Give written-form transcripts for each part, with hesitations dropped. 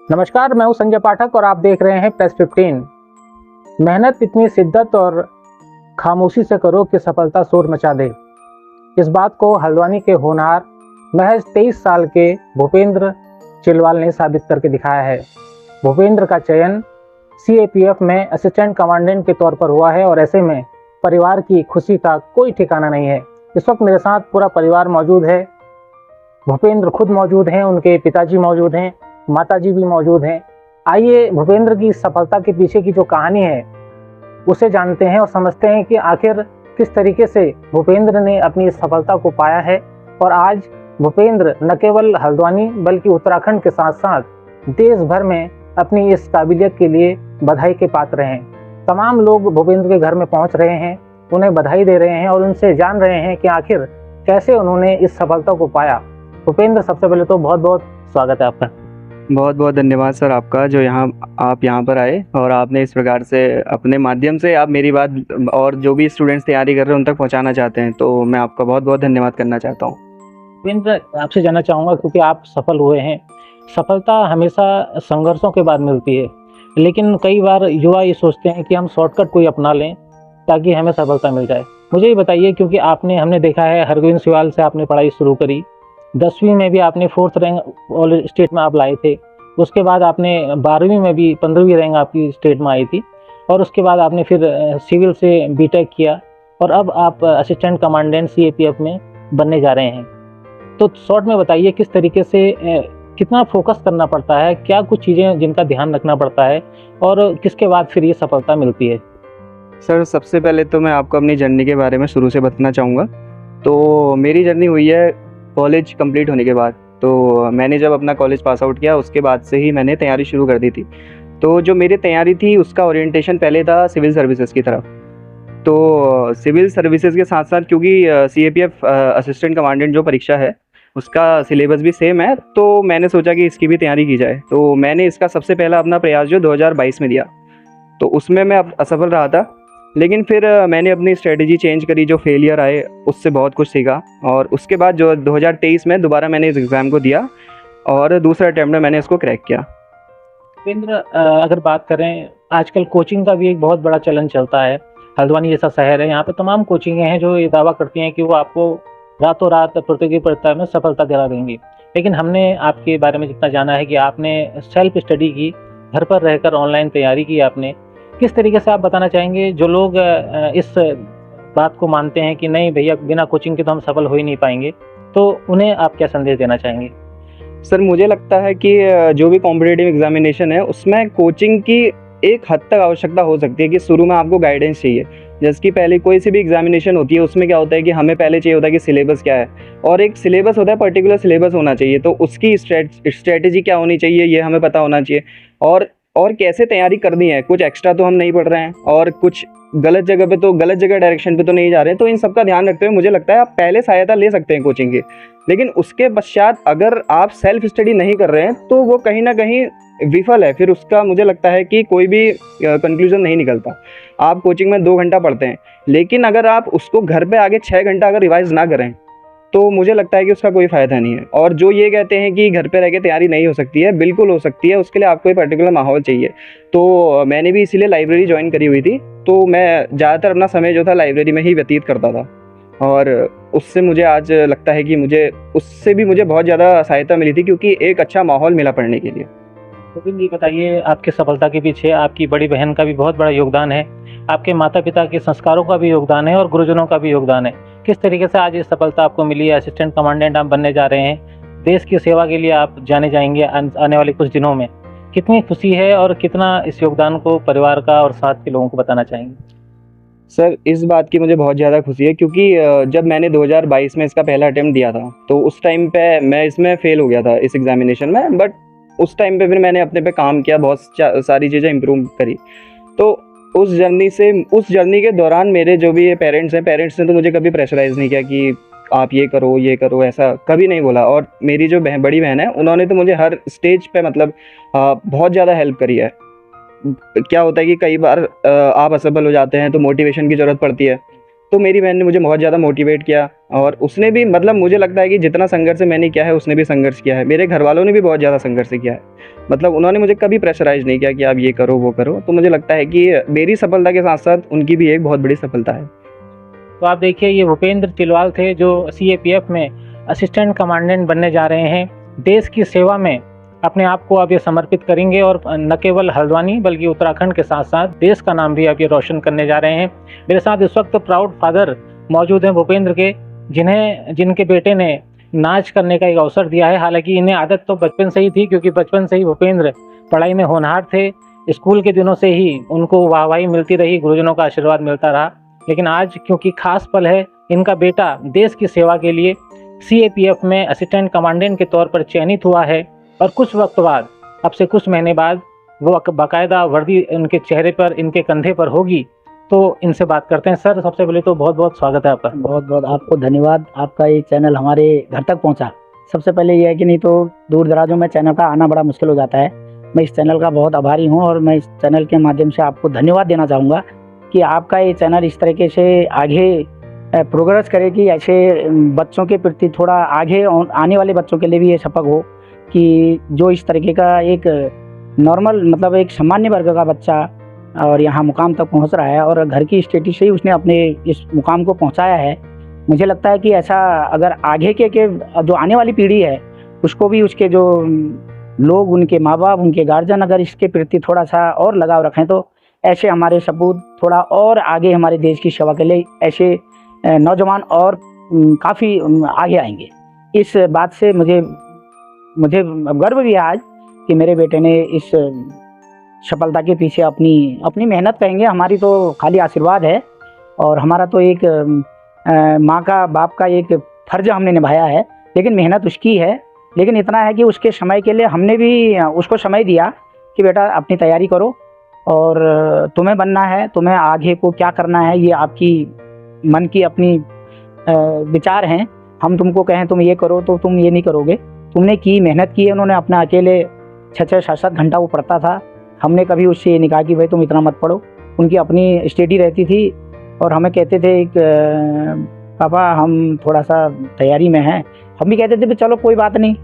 नमस्कार, मैं हूं संजय पाठक और आप देख रहे हैं प्रेस 15। मेहनत इतनी शिद्दत और खामोशी से करो कि सफलता शोर मचा दे। इस बात को हल्द्वानी के होनहार महज 23 साल के भूपेंद्र चिलवाल ने साबित करके दिखाया है। भूपेंद्र का चयन सीएपीएफ में असिस्टेंट कमांडेंट के तौर पर हुआ है और ऐसे में परिवार की खुशी का कोई ठिकाना नहीं है। इस वक्त मेरे साथ पूरा परिवार मौजूद है। भूपेंद्र खुद मौजूद हैं, उनके पिताजी मौजूद हैं, माताजी भी मौजूद हैं। आइए भूपेंद्र की सफलता के पीछे की जो कहानी है उसे जानते हैं और समझते हैं कि आखिर किस तरीके से भूपेंद्र ने अपनी इस सफलता को पाया है और आज भूपेंद्र न केवल हल्द्वानी बल्कि उत्तराखंड के साथ साथ देश भर में अपनी इस काबिलियत के लिए बधाई के पात्र हैं। तमाम लोग भूपेंद्र के घर में पहुंच रहे हैं, उन्हें बधाई दे रहे हैं और उनसे जान रहे हैं कि आखिर कैसे उन्होंने इस सफलता को पाया। भूपेंद्र, सबसे पहले तो बहुत बहुत स्वागत है आपका। बहुत बहुत धन्यवाद सर आपका, जो आप यहाँ पर आए और आपने इस प्रकार से अपने माध्यम से आप मेरी बात और जो भी स्टूडेंट्स तैयारी कर रहे हैं उन तक पहुँचाना चाहते हैं, तो मैं आपका बहुत बहुत धन्यवाद करना चाहता हूँ। भूपेंद्र, आपसे जानना चाहूँगा क्योंकि आप सफल हुए हैं। सफलता हमेशा संघर्षों के बाद मिलती है, लेकिन कई बार युवा ये सोचते हैं कि हम शॉर्टकट कोई अपना लें ताकि हमें सफलता मिल जाए। मुझे ये बताइए, क्योंकि हमने देखा है हरगोविंद सिवाल से आपने पढ़ाई शुरू करी, 10वीं में भी आपने 4th रैंक ऑल स्टेट में आप लाए थे। उसके बाद आपने 12वीं में भी 15वीं रैंक आपकी स्टेट में आई थी और उसके बाद आपने फिर सिविल से बीटेक किया और अब आप असिस्टेंट कमांडेंट सीएपीएफ में बनने जा रहे हैं। तो शॉर्ट में बताइए किस तरीके से कितना फोकस करना पड़ता है, क्या कुछ चीज़ें जिनका ध्यान रखना पड़ता है और किसके बाद फिर ये सफलता मिलती है? सर, सबसे पहले तो मैं आपको अपनी जर्नी के बारे में शुरू से बताना चाहूँगा। तो मेरी जर्नी हुई है कॉलेज कंप्लीट होने के बाद। तो मैंने जब अपना कॉलेज पास आउट किया उसके बाद से ही मैंने तैयारी शुरू कर दी थी। तो जो मेरी तैयारी थी उसका ओरिएंटेशन पहले था सिविल सर्विसेज की तरफ। तो सिविल सर्विसेज के साथ साथ क्योंकि सीएपीएफ असिस्टेंट कमांडेंट जो परीक्षा है उसका सिलेबस भी सेम है, तो मैंने सोचा कि इसकी भी तैयारी की जाए। तो मैंने इसका सबसे पहला अपना प्रयास जो 2022 में दिया, तो उसमें मैं असफल रहा था। लेकिन फिर मैंने अपनी स्ट्रेटजी चेंज करी, जो फेलियर आए उससे बहुत कुछ सीखा और उसके बाद जो 2023 में दोबारा मैंने इस एग्ज़ाम को दिया और दूसरा अटैम्प्ट में मैंने इसको क्रैक किया। भूपेंद्र, अगर बात करें, आजकल कोचिंग का भी एक बहुत बड़ा चलन चलता है। हल्द्वानी जैसा शहर है, यहाँ पे तमाम कोचिंगें हैं जो ये दावा करती हैं कि वो आपको रातों रात प्रतियोगी परीक्षा में सफलता दिला देंगी। लेकिन हमने आपके बारे में जितना जाना है कि आपने सेल्फ स्टडी की, घर पर रहकर ऑनलाइन तैयारी की आपने। किस तरीके से आप बताना चाहेंगे जो लोग इस बात को मानते हैं कि नहीं भैया बिना कोचिंग के तो हम सफल हो ही नहीं पाएंगे, तो उन्हें आप क्या संदेश देना चाहेंगे? सर, मुझे लगता है कि जो भी कॉम्पिटिटिव एग्जामिनेशन है उसमें कोचिंग की एक हद तक आवश्यकता हो सकती है कि शुरू में आपको गाइडेंस चाहिए। जैसे कि पहले कोई सी भी एग्जामिनेशन होती है उसमें क्या होता है कि हमें पहले चाहिए होता है कि सिलेबस क्या है, और एक सिलेबस होता है, पर्टिकुलर सिलेबस होना चाहिए। तो उसकी स्ट्रेटजी क्या होनी चाहिए ये हमें पता होना चाहिए, और कैसे तैयारी करनी है। कुछ एक्स्ट्रा तो हम नहीं पढ़ रहे हैं और कुछ गलत जगह डायरेक्शन पे तो नहीं जा रहे हैं। तो इन सब का ध्यान रखते हुए मुझे लगता है आप पहले सहायता ले सकते हैं कोचिंग की। लेकिन उसके पश्चात अगर आप सेल्फ स्टडी नहीं कर रहे हैं तो वो कहीं ना कहीं विफल है। फिर उसका मुझे लगता है कि कोई भी कंक्लूजन नहीं निकलता। आप कोचिंग में 2 घंटा पढ़ते हैं, लेकिन अगर आप उसको घर पे आगे 6 घंटा अगर रिवाइज ना करें तो मुझे लगता है कि उसका कोई फ़ायदा नहीं है। और जो ये कहते हैं कि घर पे रह के तैयारी नहीं हो सकती है, बिल्कुल हो सकती है। उसके लिए आपको एक पर्टिकुलर माहौल चाहिए। तो मैंने भी इसीलिए लाइब्रेरी ज्वाइन करी हुई थी। तो मैं ज़्यादातर अपना समय जो था लाइब्रेरी में ही व्यतीत करता था और उससे मुझे आज लगता है कि उससे भी मुझे बहुत ज़्यादा सहायता मिली थी, क्योंकि एक अच्छा माहौल मिला पढ़ने के लिए। गोविंद जी, बताइए, आपकी सफलता के पीछे आपकी बड़ी बहन का भी बहुत बड़ा योगदान है, आपके माता पिता के संस्कारों का भी योगदान है और गुरुजनों का भी योगदान है। किस तरीके से आज ये सफलता आपको मिली है? असिस्टेंट कमांडेंट आप बनने जा रहे हैं, देश की सेवा के लिए आप जाने जाएंगे आने वाले कुछ दिनों में। कितनी खुशी है और कितना इस योगदान को परिवार का और साथ के लोगों को बताना चाहेंगे? सर, इस बात की मुझे बहुत ज़्यादा खुशी है, क्योंकि जब मैंने 2022 में इसका पहला अटेम्प्ट दिया था तो उस टाइम पे मैं इसमें फ़ेल हो गया था इस एग्ज़ामिनेशन में। बट उस टाइम पे फिर मैंने अपने पे काम किया, बहुत सारी चीज़ें इम्प्रूव करी। तो उस जर्नी के दौरान मेरे जो भी पेरेंट्स ने तो मुझे कभी प्रेशराइज़ नहीं किया कि आप ये करो, ऐसा कभी नहीं बोला। और मेरी जो बड़ी बहन है उन्होंने तो मुझे हर स्टेज पे मतलब बहुत ज़्यादा हेल्प करी है। क्या होता है कि कई बार आप असफल हो जाते हैं तो मोटिवेशन की ज़रूरत पड़ती है। तो मेरी बहन ने मुझे बहुत ज़्यादा मोटिवेट किया, और उसने भी मतलब मुझे लगता है कि जितना संघर्ष मैंने किया है उसने भी संघर्ष किया है। मेरे घर वालों ने भी बहुत ज़्यादा संघर्ष किया है, मतलब उन्होंने मुझे कभी प्रेशराइज़ नहीं किया कि आप ये करो वो करो। तो मुझे लगता है कि मेरी सफलता के साथ साथ उनकी भी एक बहुत बड़ी सफलता है। तो आप देखिए, ये भूपेंद्र चिलवाल थे जो सीएपीएफ में असिस्टेंट कमांडेंट बनने जा रहे हैं। देश की सेवा में अपने आप को अब ये समर्पित करेंगे और न केवल हल्द्वानी बल्कि उत्तराखंड के साथ साथ देश का नाम भी अब ये रोशन करने जा रहे हैं। मेरे साथ इस वक्त प्राउड फादर मौजूद हैं भूपेंद्र के, जिनके बेटे ने नाच करने का एक अवसर दिया है। हालांकि इन्हें आदत तो बचपन से ही थी, क्योंकि बचपन से ही भूपेंद्र पढ़ाई में होनहार थे। स्कूल के दिनों से ही उनको वाहवाही मिलती रही, गुरुजनों का आशीर्वाद मिलता रहा। लेकिन आज क्योंकि खास पल है, इनका बेटा देश की सेवा के लिए सीएपीएफ में असिस्टेंट कमांडेंट के तौर पर चयनित हुआ है, और कुछ वक्त बाद, अब से कुछ महीने बाद, वो बाकायदा वर्दी उनके चेहरे पर, इनके कंधे पर होगी। तो इनसे बात करते हैं। सर, सबसे पहले तो बहुत बहुत स्वागत है आपका। बहुत बहुत आपको धन्यवाद। आपका ये चैनल हमारे घर तक पहुंचा, सबसे पहले ये है कि नहीं तो दूर दराजों में चैनल का आना बड़ा मुश्किल हो जाता है। मैं इस चैनल का बहुत आभारी हूं, और मैं इस चैनल के माध्यम से आपको धन्यवाद देना चाहूँगा कि आपका ये चैनल इस तरीके से आगे प्रोग्रेस करे कि ऐसे बच्चों के प्रति थोड़ा आगे आने वाले बच्चों के लिए भी ये सपक हो कि जो इस तरीके का एक नॉर्मल, मतलब एक सामान्य वर्ग का बच्चा और यहाँ मुकाम तक पहुँच रहा है, और घर की स्थिति से ही उसने अपने इस मुकाम को पहुँचाया है। मुझे लगता है कि ऐसा अगर आगे के जो आने वाली पीढ़ी है उसको भी, उसके जो लोग, उनके माँ बाप, उनके गार्जियन अगर इसके प्रति थोड़ा सा और लगाव रखें तो ऐसे हमारे सपूत थोड़ा और आगे हमारे देश की सेवा के लिए ऐसे नौजवान और काफ़ी आगे आएंगे। इस बात से मुझे गर्व भी है आज कि मेरे बेटे ने इस सफलता के पीछे अपनी मेहनत कहेंगे, हमारी तो खाली आशीर्वाद है, और हमारा तो एक माँ का, बाप का एक फर्ज हमने निभाया है। लेकिन मेहनत उसकी है, लेकिन इतना है कि उसके समय के लिए हमने भी उसको समय दिया कि बेटा अपनी तैयारी करो, और तुम्हें बनना है, तुम्हें आगे को क्या करना है, ये आपकी मन की अपनी विचार हैं। हम तुमको कहें तुम ये करो तो तुम ये नहीं करोगे। तुमने की, मेहनत की है। उन्होंने अपने अकेले 6-6, 7-7 घंटा वो पढ़ता था। हमने कभी उससे ये नहीं कहा कि भाई तुम इतना मत पढ़ो। उनकी अपनी स्टडी रहती थी, और हमें कहते थे पापा हम थोड़ा सा तैयारी में हैं। हम भी कहते थे चलो कोई बात नहीं,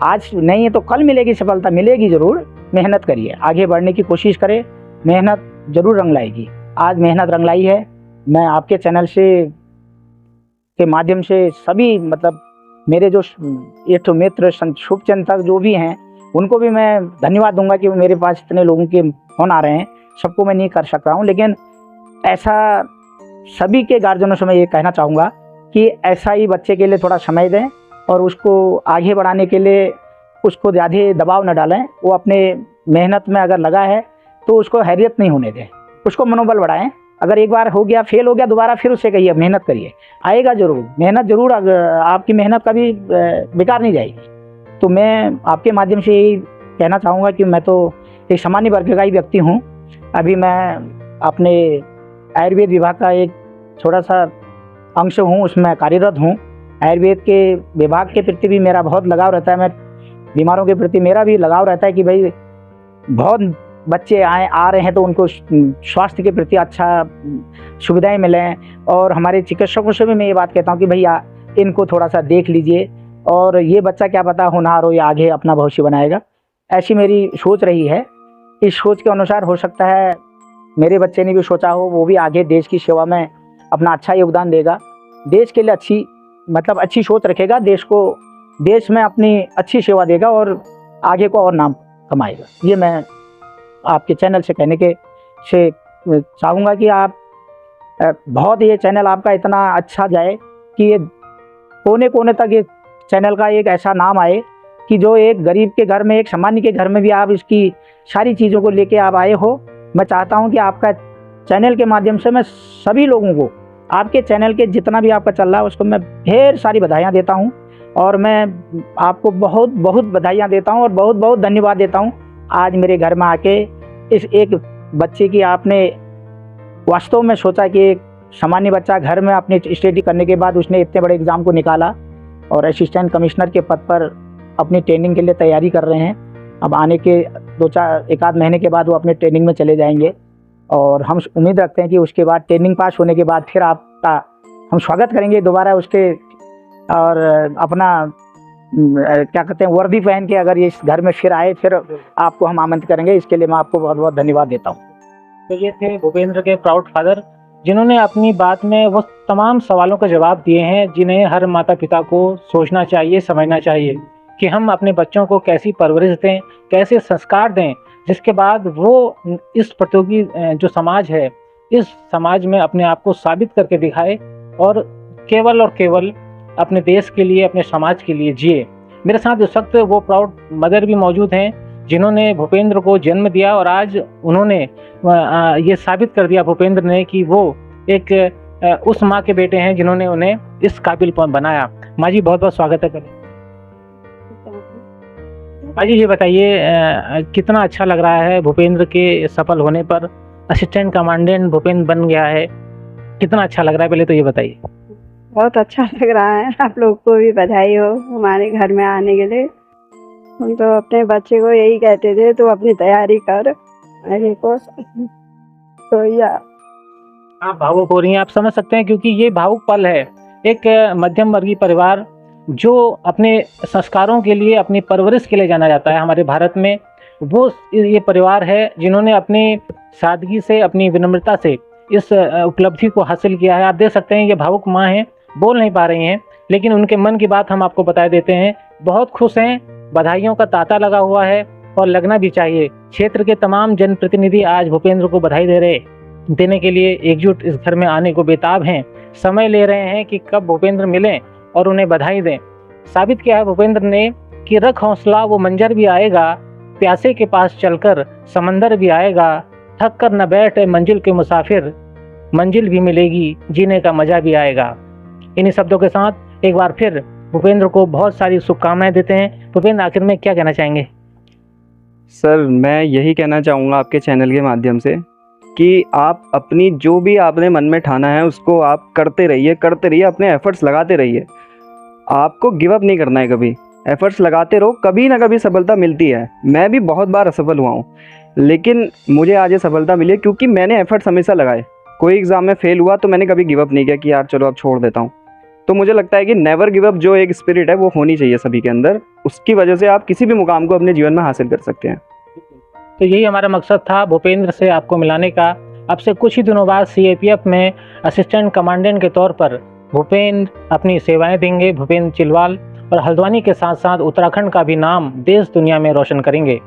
आज नहीं है तो कल मिलेगी, सफलता मिलेगी ज़रूर। मेहनत करिए, आगे बढ़ने की कोशिश करें, मेहनत ज़रूर रंग लाएगी। आज मेहनत रंग लाई है। मैं आपके चैनल के माध्यम से सभी, मतलब मेरे जो इष्ट मित्र, शुभचिंतक जो भी हैं, उनको भी मैं धन्यवाद दूंगा कि मेरे पास इतने लोगों के फ़ोन आ रहे हैं। सबको मैं नहीं कर सक रहा हूँ, लेकिन ऐसा सभी के गार्जियनों से मैं ये कहना चाहूँगा कि ऐसा ही बच्चे के लिए थोड़ा समय दें, और उसको आगे बढ़ाने के लिए उसको ज़्यादा दबाव न डालें। वो अपने मेहनत में अगर लगा है तो उसको हैरियत नहीं होने दें, उसको मनोबल बढ़ाएं। अगर एक बार हो गया, फेल हो गया, दोबारा फिर उससे कहिए मेहनत करिए, आएगा ज़रूर। मेहनत ज़रूर, आपकी मेहनत कभी बेकार नहीं जाएगी। तो मैं आपके माध्यम से यही कहना चाहूँगा कि मैं तो एक सामान्य वर्ग का ही व्यक्ति हूँ। अभी मैं अपने आयुर्वेद विभाग का एक छोटा सा अंश हूँ, उसमें कार्यरत हूँ। आयुर्वेद के विभाग के प्रति भी मेरा बहुत लगाव रहता है। मैं बीमारों के प्रति मेरा भी लगाव रहता है कि भाई बहुत बच्चे आ रहे हैं तो उनको स्वास्थ्य के प्रति अच्छा सुविधाएं मिलें। और हमारे चिकित्सकों से भी मैं ये बात कहता हूँ कि भैया इनको थोड़ा सा देख लीजिए, और ये बच्चा क्या पता होनहार हो या आगे अपना भविष्य बनाएगा। ऐसी मेरी सोच रही है। इस सोच के अनुसार हो सकता है मेरे बच्चे ने भी सोचा हो, वो भी आगे देश की सेवा में अपना अच्छा योगदान देगा, देश के लिए अच्छी सोच रखेगा, देश में अपनी अच्छी सेवा देगा और आगे को और नाम कमाएगा। ये मैं आपके चैनल से कहने के से चाहूँगा कि आप बहुत ये चैनल आपका इतना अच्छा जाए कि ये कोने कोने तक ये चैनल का एक ऐसा नाम आए कि जो एक गरीब के घर में, एक सामान्य के घर में भी आप इसकी सारी चीज़ों को लेके आप आए हो। मैं चाहता हूं कि आपका चैनल के माध्यम से मैं सभी लोगों को, आपके चैनल के जितना भी आपका चल रहा है उसको मैं ढेर सारी बधाइयाँ देता हूं, और मैं आपको बहुत बहुत बधाइयाँ देता हूं और बहुत बहुत धन्यवाद देता हूं। आज मेरे घर में आके इस एक बच्चे की आपने वास्तव में सोचा कि एक सामान्य बच्चा घर में अपनी स्टडी करने के बाद उसने इतने बड़े एग्ज़ाम को निकाला और असिस्टेंट कमिश्नर के पद पर अपनी ट्रेनिंग के लिए तैयारी कर रहे हैं। अब आने के 1-आध महीने के बाद वो अपने ट्रेनिंग में चले जाएंगे, और हम उम्मीद रखते हैं कि उसके बाद ट्रेनिंग पास होने के बाद फिर आप उसका हम स्वागत करेंगे दोबारा उसके, और अपना क्या कहते हैं वर्दी पहन के अगर ये इस घर में फिर आए, फिर आपको हम आमंत्रित करेंगे। इसके लिए मैं आपको बहुत बहुत धन्यवाद देता हूँ। तो ये थे भूपेंद्र के प्राउड फादर, जिन्होंने अपनी बात में वो तमाम सवालों का जवाब दिए हैं जिन्हें हर माता पिता को सोचना चाहिए, समझना चाहिए कि हम अपने बच्चों को कैसी परवरिश दें, कैसे संस्कार दें, जिसके बाद वो इस प्रतियोगी जो समाज है, इस समाज में अपने आप को साबित करके दिखाए और केवल अपने देश के लिए, अपने समाज के लिए जिए। मेरे साथ इस वक्त वो प्राउड मदर भी मौजूद हैं जिन्होंने भूपेंद्र को जन्म दिया और आज उन्होंने ये साबित कर दिया भूपेंद्र ने कि वो एक उस माँ के बेटे हैं जिन्होंने उन्हें इस काबिल बनाया। माँ जी बहुत बहुत स्वागत है। माँ जी ये बताइए कितना अच्छा लग रहा है भूपेंद्र के सफल होने पर, असिस्टेंट कमांडेंट भूपेंद्र बन गया है, कितना अच्छा लग रहा है, पहले तो ये बताइए। बहुत अच्छा लग रहा है, आप लोग को भी बधाई हो हमारे घर में आने के लिए। हम तो अपने बच्चे को यही कहते थे तो अपनी तैयारी कर आगे को, तो या आप भावुक हो रही हैं, आप समझ सकते हैं, क्योंकि ये भावुक पल है। एक मध्यम वर्गीय परिवार जो अपने संस्कारों के लिए, अपनी परवरिश के लिए जाना जाता है हमारे भारत में, वो ये परिवार है जिन्होंने अपनी सादगी से, अपनी विनम्रता से इस उपलब्धि को हासिल किया है। आप देख सकते हैं ये भावुक माँ हैं, बोल नहीं पा रही हैं, लेकिन उनके मन की बात हम आपको बता देते हैं। बहुत खुश हैं, बधाइयों का तांता लगा हुआ है और लगना भी चाहिए। क्षेत्र के तमाम जनप्रतिनिधि आज भूपेंद्र को बधाई देने के लिए एकजुट इस घर में आने को बेताब हैं, समय ले रहे हैं कि कब भूपेंद्र मिलें और उन्हें बधाई दें। साबित किया है भूपेंद्र ने कि रख हौसला, वो मंजर भी आएगा, प्यासे के पास चलकर समंदर भी आएगा, थक कर न बैठे मंजिल के मुसाफिर, मंजिल भी मिलेगी, जीने का मजा भी आएगा। इन्हीं शब्दों के साथ एक बार फिर भूपेंद्र को बहुत सारी शुभकामनाएं देते हैं। भूपेंद्र आखिर में क्या कहना चाहेंगे? सर मैं यही कहना चाहूँगा आपके चैनल के माध्यम से कि आप अपनी जो भी आपने मन में ठाना है उसको आप करते रहिए, अपने एफर्ट्स लगाते रहिए। आपको गिव अप नहीं करना है, कभी एफर्ट्स लगाते रहो, कभी ना कभी सफलता मिलती है। मैं भी बहुत बार असफल हुआ हूँ, लेकिन मुझे आज ये सफलता मिली क्योंकि मैंने एफर्ट्स हमेशा लगाए। कोई एग्ज़ाम में फेल हुआ तो मैंने कभी गिव अप नहीं किया कि यार चलो अब छोड़ देता हूँ। तो मुझे लगता है कि नेवर गिव अप जो एक स्पिरिट है वो होनी चाहिए सभी के अंदर, उसकी वजह से आप किसी भी मुकाम को अपने जीवन में हासिल कर सकते हैं। तो यही हमारा मकसद था भूपेंद्र से आपको मिलाने का। अब से कुछ ही दिनों बाद CAPF में असिस्टेंट कमांडेंट के तौर पर भूपेंद्र अपनी सेवाएं देंगे। भूपेंद्र चिलवाल और हल्द्वानी के साथ साथ उत्तराखंड का भी नाम देश दुनिया में रोशन करेंगे।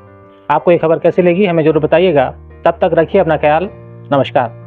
आपको ये खबर कैसी लगी हमें जरूर बताइएगा। तब तक रखिए अपना ख्याल। नमस्कार।